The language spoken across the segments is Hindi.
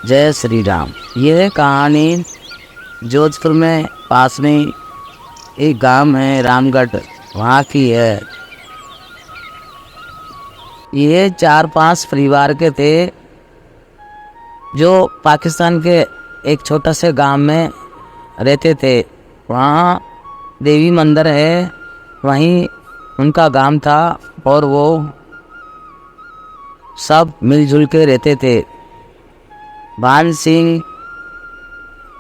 जय श्री राम। यह कहानी जोधपुर में पास में एक गांव है रामगढ़, वहाँ की है। ये 4-5 परिवार के थे जो पाकिस्तान के एक छोटा से गांव में रहते थे। वहाँ देवी मंदिर है, वहीं उनका गांव था और वो सब मिलजुल के रहते थे। भान सिंह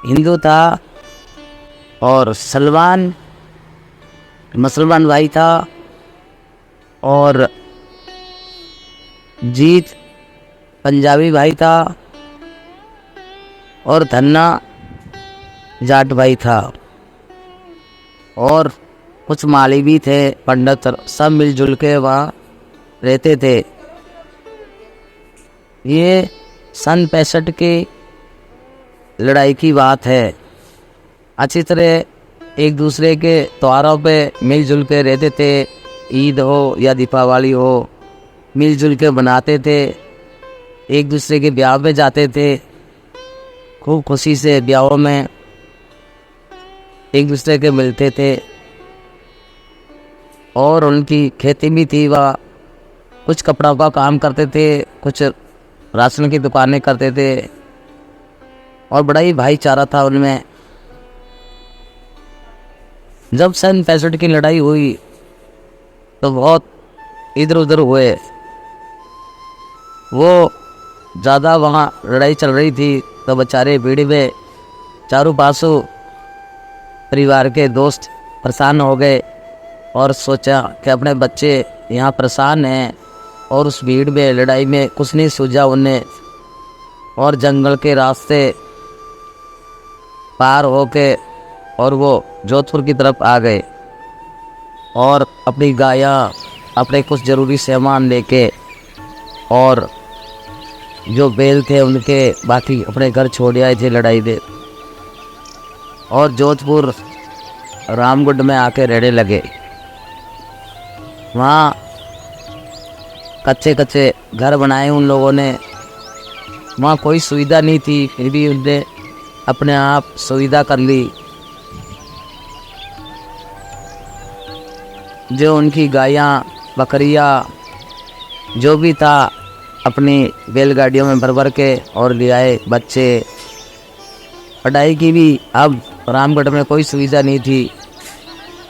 हिंदू था और सलमान मुसलमान भाई था और जीत पंजाबी भाई था और धन्ना जाट भाई था और कुछ माली भी थे, पंडित, सब मिलजुल के वहाँ रहते थे। ये सन 65 की लड़ाई की बात है। अच्छी तरह एक दूसरे के त्योहारों पे मिलजुल के रहते थे। ईद हो या दीपावली हो, मिलजुल के बनाते थे। एक दूसरे के ब्याह में जाते थे, खूब खुशी से ब्याहों में एक दूसरे के मिलते थे। और उनकी खेती भी थी, वह कुछ कपड़ों का काम करते थे, कुछ राशन की दुकानें करते थे और बड़ा ही भाईचारा था उनमें। जब सन 65 की लड़ाई हुई तो बहुत इधर उधर हुए। वो ज़्यादा वहाँ लड़ाई चल रही थी तो बेचारे भीड़ में चारों पासों परिवार के दोस्त परेशान हो गए और सोचा कि अपने बच्चे यहाँ परेशान हैं और उस भीड़ में लड़ाई में कुछ नहीं सूझा उन्हें, और जंगल के रास्ते पार होके और वो जोधपुर की तरफ आ गए और अपनी गाया, अपने कुछ ज़रूरी सामान लेके और जो बैल थे उनके बाकी अपने घर छोड़ आए थे लड़ाई में, और जोधपुर रामगढ़ में आके रहने लगे। वहाँ कच्चे घर बनाए उन लोगों ने। वहाँ कोई सुविधा नहीं थी, फिर भी उनने अपने आप सुविधा कर ली। जो उनकी गायां बकरियां जो भी था अपनी बैलगाड़ियों में भर भर के और ले आए। बच्चे, पढ़ाई की भी अब रामगढ़ में कोई सुविधा नहीं थी,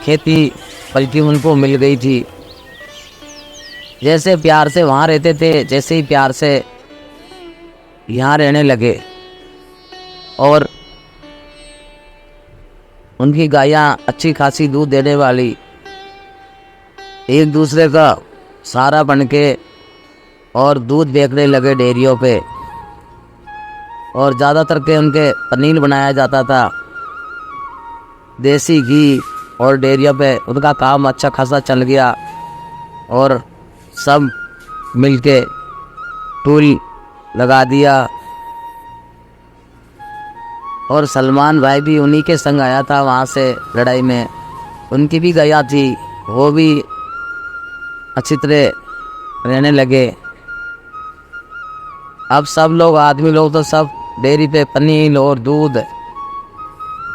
खेती बल्कि उनको मिल गई थी। जैसे प्यार से वहाँ रहते थे, जैसे ही प्यार से यहाँ रहने लगे। और उनकी गायां अच्छी खासी दूध देने वाली, एक दूसरे का सहारा बन के और दूध बेचने लगे डेयरियों पे। और ज़्यादातर के उनके पनीर बनाया जाता था, देसी घी, और डेयरियों पे उनका काम अच्छा खासा चल गया और सब मिलके टूल लगा दिया। और सलमान भाई भी उन्हीं के संग आया था वहाँ से लड़ाई में। उनकी भी गया थी, वो भी अच्छी तरह रहने लगे। अब सब लोग, आदमी लोग तो सब डेयरी पे पनीर और दूध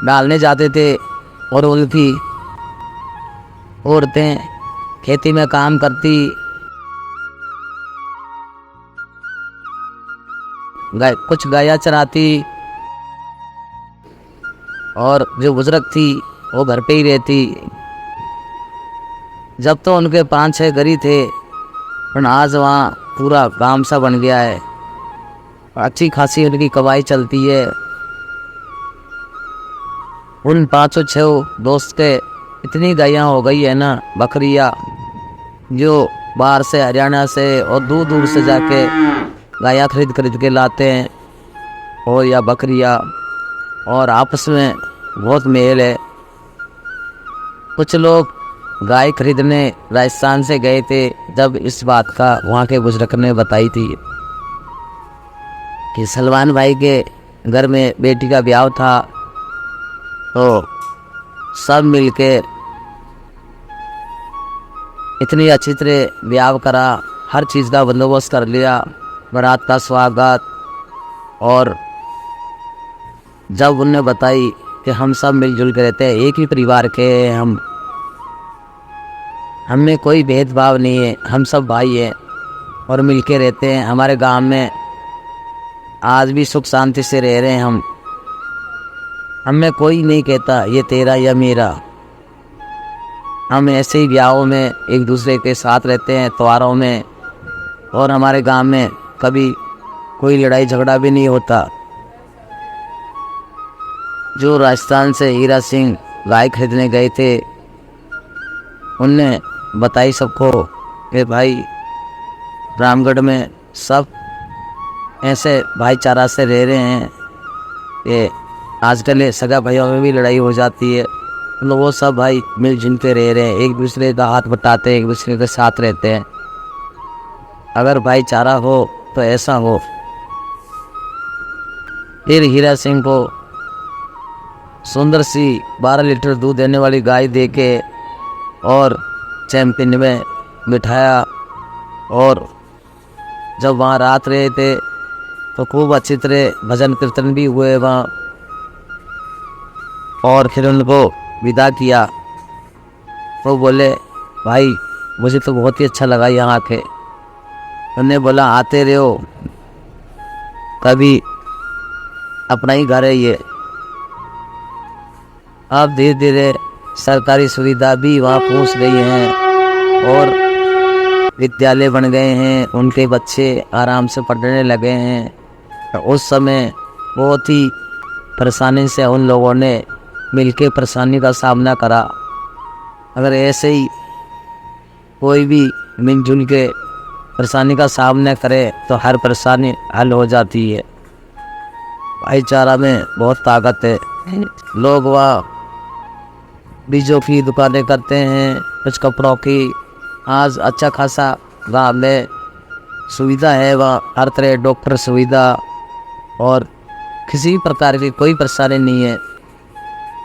डालने जाते थे और उनकी औरतें खेती में काम करती, कुछ गाया चराती, और जो बुजुर्ग थी वो घर पे ही रहती। जब तो उनके 5-6 घर ही थे, पर आज वहाँ पूरा गांव सा बन गया है। अच्छी खासी उनकी कमाई चलती है। उन 5-6 दोस्त के इतनी गायां हो गई है ना, बकरियां, जो बाहर से, हरियाणा से और दूर दूर से जाके गायां खरीद के लाते हैं, और या बकरियां, और आपस में बहुत मेल है। कुछ लोग गाय खरीदने राजस्थान से गए थे, जब इस बात का वहाँ के बुजुर्ग ने बताई थी कि सलमान भाई के घर में बेटी का ब्याह था, तो सब मिलके इतनी अच्छी तरह ब्याह करा, हर चीज़ का बंदोबस्त कर लिया, बारात का स्वागत और जब उनने बताई कि हम सब मिलजुल के रहते हैं, एक ही परिवार के हैं हम में कोई भेदभाव नहीं है, हम सब भाई हैं और मिल के रहते हैं। हमारे गांव में आज भी सुख शांति से रह रहे हैं हम। हमें कोई नहीं कहता ये तेरा या मेरा। हम ऐसे ही ब्याहों में एक दूसरे के साथ रहते हैं, त्योहारों में, और हमारे गांव में कभी कोई लड़ाई झगड़ा भी नहीं होता। जो राजस्थान से हीरा सिंह गाय खरीदने गए थे, उनने बताई सबको कि भाई रामगढ़ में सब ऐसे भाईचारा से रह रहे हैं कि आजकल सगा भाइयों में भी लड़ाई हो जाती है, मतलब वो सब भाई मिलजुल के रह रहे हैं, एक दूसरे का हाथ बटाते हैं, एक दूसरे के साथ रहते हैं। अगर भाईचारा हो तो ऐसा हो। फिर हीरा सिंह को सुंदर सी 12 लीटर दूध देने वाली गाय देके और चैंपियन में बिठाया, और जब वहाँ रात रहे थे तो खूब अच्छी तरह भजन कीर्तन भी हुए वहाँ, और फिर उनको विदा किया। तो बोले भाई मुझे तो बहुत ही अच्छा लगा यहाँ आके। उन्होंने बोला आते रहो, कभी अपना ही घर है ये। अब धीरे धीरे सरकारी सुविधा भी वहाँ पहुँच गई हैं और विद्यालय बन गए हैं, उनके बच्चे आराम से पढ़ने लगे हैं। उस समय बहुत ही परेशानी से उन लोगों ने मिलके परेशानी का सामना करा। अगर ऐसे ही कोई भी मिलजुल के परेशानी का सामना करे तो हर परेशानी हल हो जाती है। भाईचारा में बहुत ताकत है। लोग वहाँ बीजों की दुकानें करते हैं, कुछ कपड़ों की। आज अच्छा खासा गाँव में सुविधा है, वहाँ हर तरह डॉक्टर सुविधा और किसी प्रकार की कोई परेशानी नहीं है,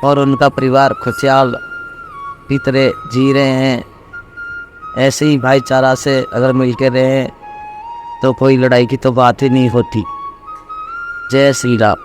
और उनका परिवार खुशहाल की तरह जी रहे हैं। ऐसे ही भाईचारा से अगर मिल के रहें तो कोई लड़ाई की तो बात ही नहीं होती। जय श्री राम।